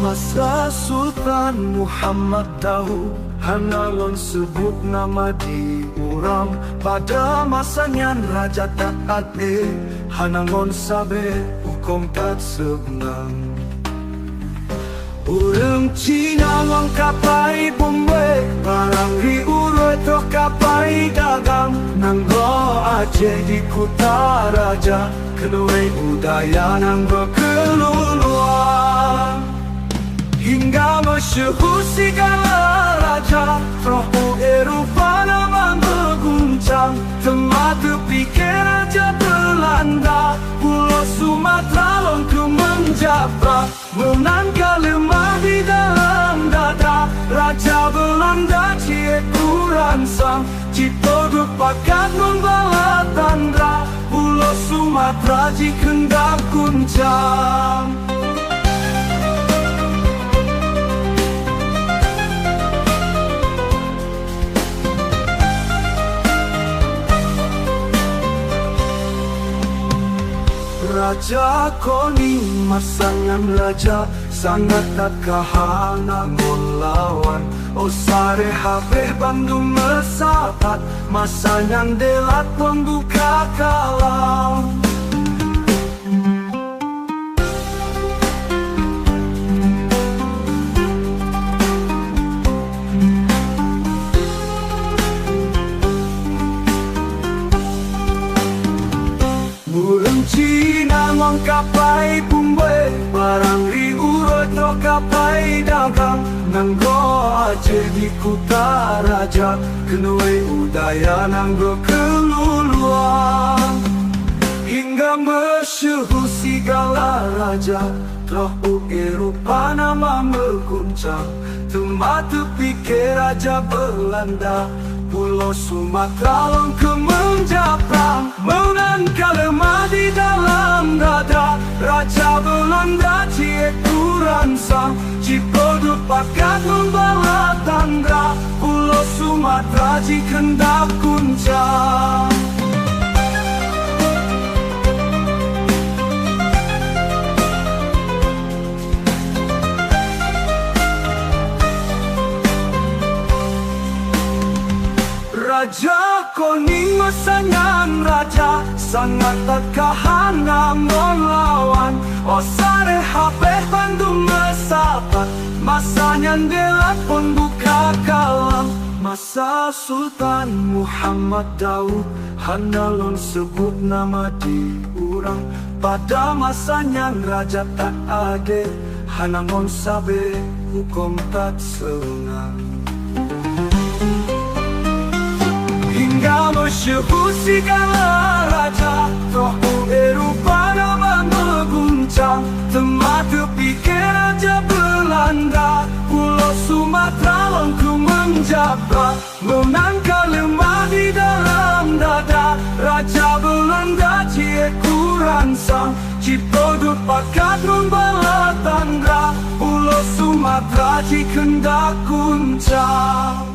Masa Sultan Muhammad Daud Hanalon sebut nama diurang. Pada masanya Raja tak adil, Hanangon sabe hukum tak senang. Urang Cina ngon kapai Bombay, barang diurut to kapai dagang. Nanggo Aceh di Kuta Raja, kenue budaya nanggo keluluan. Hingga masyhur segala raja, roh Eropa nama mengguncang. Tempat terpikir Raja Belanda, Pulau Sumatera longku menjabrak. Menangkal lemah di dalam dada, Raja Belanda cie kuransang. Cipto depakat membala tanda, Pulau Sumatera jikendak guncang. Raja Koning masangan raja, sangat tak kahana ngelawan. Osare habeh Bandung mesapat, masangan delat pembuka kalam. Cina ngon kapai Bombay, barang diurut to kapai dagang. Nanggo Aceh di Kuta Raja, kenue budaya nanggo keluluan. Hingga masyhur segala raja, roh Eropa nama mengguncang. Tempat terpikir Raja Belanda, Pulau Sumatera longku menjabrak. Menangkal lemah di dalam dada, Raja Belanda cie kuransang. Cipto depakat membawa tanda, Pulau Sumatera jikendak guncang. Raja Koning masanya raja, sangat tak kahana melawan. Osare habeh Bandung mesapat, masanya delat pun buka kalam. Masa Sultan Muhammad Daud Hanalon sebut nama diurang. Pada masanya Raja tak adil, Hanangon sabe hukum tak senang. Hingga masyhur segala raja, roh Eropa nama mengguncang. Tempat terpikir Raja Belanda, Pulau Sumatera longku menjabrak. Menangkal lemah di dalam dada, Raja Belanda cie kuransang. Cipto depakat membala tanda, Pulau Sumatera jikendak guncang.